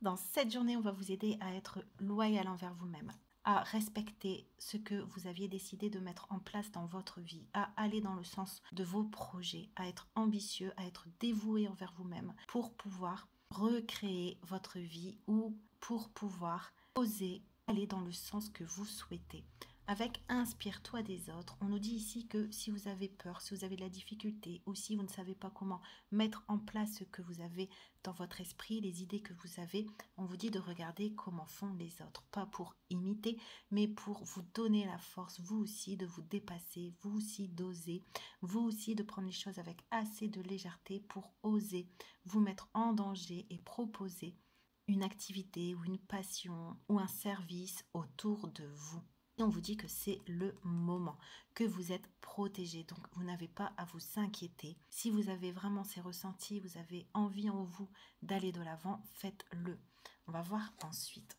Dans cette journée, on va vous aider à être loyal envers vous-même, à respecter ce que vous aviez décidé de mettre en place dans votre vie, à aller dans le sens de vos projets, à être ambitieux, à être dévoué envers vous-même pour pouvoir recréer votre vie ou pour pouvoir oser aller dans le sens que vous souhaitez. Avec inspire-toi des autres, on nous dit ici que si vous avez peur, si vous avez de la difficulté ou si vous ne savez pas comment mettre en place ce que vous avez dans votre esprit, les idées que vous avez, on vous dit de regarder comment font les autres. Pas pour imiter, mais pour vous donner la force, vous aussi, de vous dépasser, vous aussi d'oser, vous aussi de prendre les choses avec assez de légèreté pour oser vous mettre en danger et proposer une activité ou une passion ou un service autour de vous. Et on vous dit que c'est le moment, que vous êtes protégé, donc vous n'avez pas à vous inquiéter. Si vous avez vraiment ces ressentis, vous avez envie en vous d'aller de l'avant, faites-le. On va voir ensuite.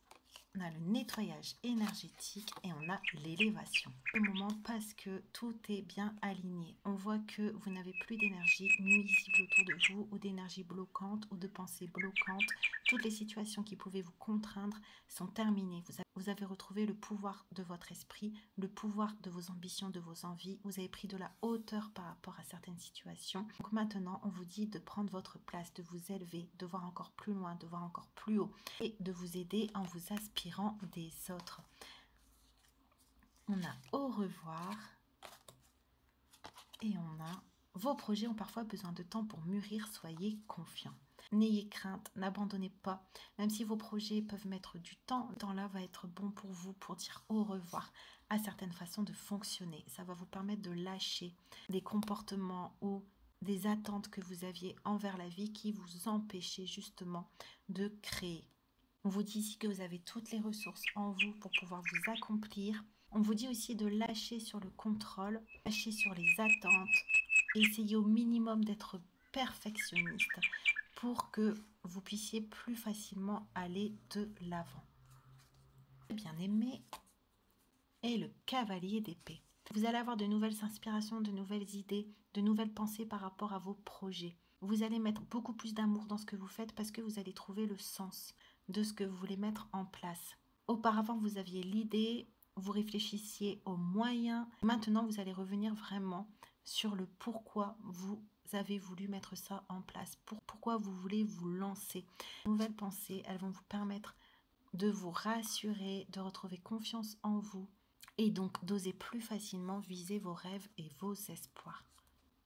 On a le nettoyage énergétique et on a l'élévation. Le moment parce que tout est bien aligné. On voit que vous n'avez plus d'énergie nuisible autour de vous ou d'énergie bloquante ou de pensées bloquantes. Toutes les situations qui pouvaient vous contraindre sont terminées. Vous avez retrouvé le pouvoir de votre esprit, le pouvoir de vos ambitions, de vos envies. Vous avez pris de la hauteur par rapport à certaines situations. Donc maintenant, on vous dit de prendre votre place, de vous élever, de voir encore plus loin, de voir encore plus haut et de vous aider en vous inspirant des autres. On a au revoir et on a vos projets ont parfois besoin de temps pour mûrir, soyez confiants. N'ayez crainte, n'abandonnez pas. Même si vos projets peuvent mettre du temps, le temps là va être bon pour vous pour dire au revoir à certaines façons de fonctionner. Ça va vous permettre de lâcher des comportements ou des attentes que vous aviez envers la vie qui vous empêchaient justement de créer. On vous dit ici que vous avez toutes les ressources en vous pour pouvoir vous accomplir. On vous dit aussi de lâcher sur le contrôle, lâcher sur les attentes, essayez au minimum d'être perfectionniste pour que vous puissiez plus facilement aller de l'avant. Bien aimé, et le cavalier d'épée. Vous allez avoir de nouvelles inspirations, de nouvelles idées, de nouvelles pensées par rapport à vos projets. Vous allez mettre beaucoup plus d'amour dans ce que vous faites parce que vous allez trouver le sens de ce que vous voulez mettre en place. Auparavant, vous aviez l'idée, vous réfléchissiez aux moyens. Maintenant, vous allez revenir vraiment sur le pourquoi vous avez voulu mettre ça en place, pourquoi vous voulez vous lancer. Les nouvelles pensées, elles vont vous permettre de vous rassurer, de retrouver confiance en vous et donc d'oser plus facilement viser vos rêves et vos espoirs.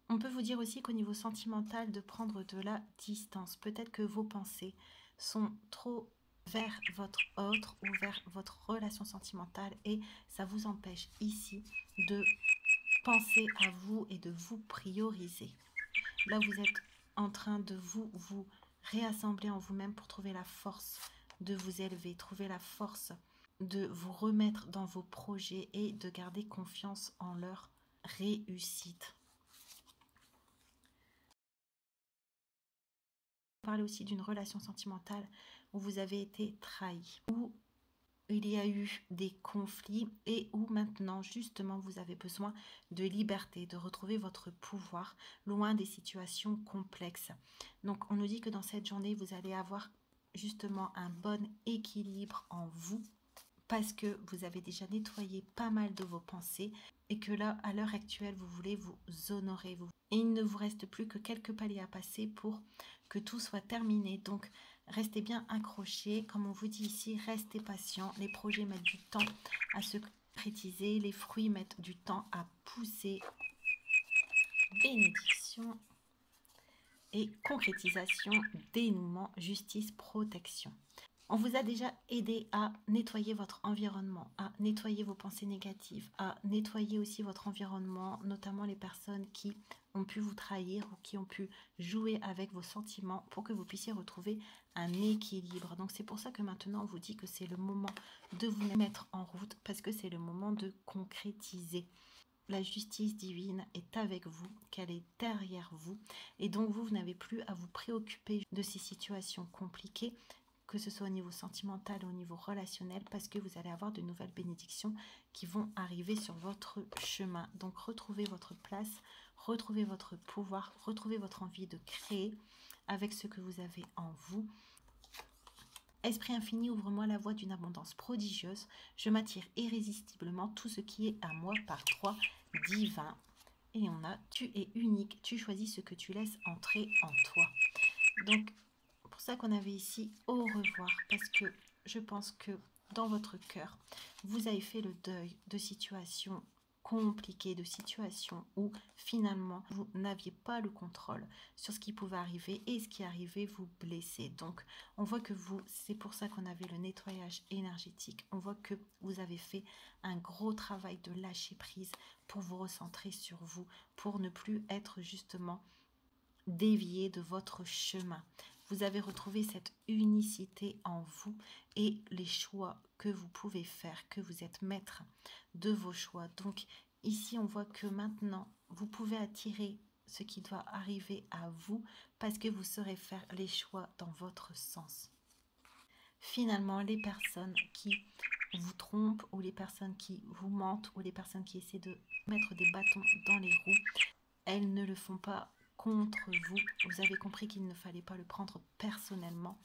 On peut vous dire aussi qu'au niveau sentimental, de prendre de la distance. Peut-être que vos pensées sont trop vers votre autre ou vers votre relation sentimentale et ça vous empêche ici de penser à vous et de vous prioriser. Là, vous êtes en train de vous réassembler en vous-même pour trouver la force de vous élever, trouver la force de vous remettre dans vos projets et de garder confiance en leur réussite. Parler aussi d'une relation sentimentale où vous avez été trahi, où il y a eu des conflits et où maintenant justement vous avez besoin de liberté, de retrouver votre pouvoir loin des situations complexes. Donc on nous dit que dans cette journée vous allez avoir justement un bon équilibre en vous parce que vous avez déjà nettoyé pas mal de vos pensées et que là, à l'heure actuelle, vous voulez vous honorer. Et il ne vous reste plus que quelques paliers à passer pour que tout soit terminé. Donc, restez bien accrochés. Comme on vous dit ici, restez patient. Les projets mettent du temps à se concrétiser. Les fruits mettent du temps à pousser. Bénédiction et concrétisation, dénouement, justice, protection. On vous a déjà aidé à nettoyer votre environnement, à nettoyer vos pensées négatives, à nettoyer aussi votre environnement, notamment les personnes qui ont pu vous trahir ou qui ont pu jouer avec vos sentiments pour que vous puissiez retrouver un équilibre. Donc c'est pour ça que maintenant on vous dit que c'est le moment de vous mettre en route parce que c'est le moment de concrétiser. La justice divine est avec vous, qu'elle est derrière vous et donc vous n'avez plus à vous préoccuper de ces situations compliquées, que ce soit au niveau sentimental ou au niveau relationnel, parce que vous allez avoir de nouvelles bénédictions qui vont arriver sur votre chemin. Donc retrouvez votre place, retrouvez votre pouvoir, retrouvez votre envie de créer avec ce que vous avez en vous. Esprit infini, ouvre-moi la voie d'une abondance prodigieuse. Je m'attire irrésistiblement tout ce qui est à moi par 3 divin. Et on a, tu es unique, tu choisis ce que tu laisses entrer en toi. Donc, pour ça qu'on avait ici au revoir, parce que je pense que dans votre cœur, vous avez fait le deuil de situations compliquées, de situations où finalement vous n'aviez pas le contrôle sur ce qui pouvait arriver et ce qui arrivait vous blesser. Donc on voit que vous, c'est pour ça qu'on avait le nettoyage énergétique, on voit que vous avez fait un gros travail de lâcher prise pour vous recentrer sur vous, pour ne plus être justement dévié de votre chemin. Vous avez retrouvé cette unicité en vous et les choix que vous pouvez faire, que vous êtes maître de vos choix. Donc ici, on voit que maintenant, vous pouvez attirer ce qui doit arriver à vous parce que vous saurez faire les choix dans votre sens. Finalement, les personnes qui vous trompent ou les personnes qui vous mentent ou les personnes qui essaient de mettre des bâtons dans les roues, elles ne le font pas contre vous. Vous avez compris qu'il ne fallait pas le prendre personnellement.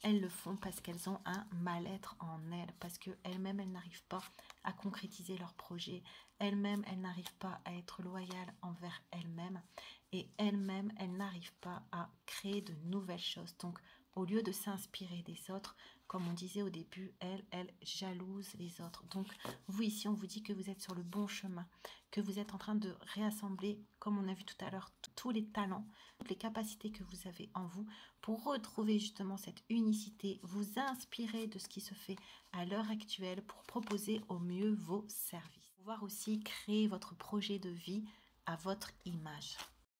Elles le font parce qu'elles ont un mal-être en elles, parce qu'elles-mêmes, elles n'arrivent pas à concrétiser leurs projets. Elles-mêmes, elles n'arrivent pas à être loyales envers elles-mêmes. Et elles-mêmes, elles n'arrivent pas à créer de nouvelles choses. Donc, au lieu de s'inspirer des autres, comme on disait au début, elles jalousent les autres. Donc, vous ici, on vous dit que vous êtes sur le bon chemin, que vous êtes en train de réassembler, comme on a vu tout à l'heure, tous les talents, toutes les capacités que vous avez en vous pour retrouver justement cette unicité, vous inspirer de ce qui se fait à l'heure actuelle pour proposer au mieux vos services. Pouvoir aussi créer votre projet de vie à votre image.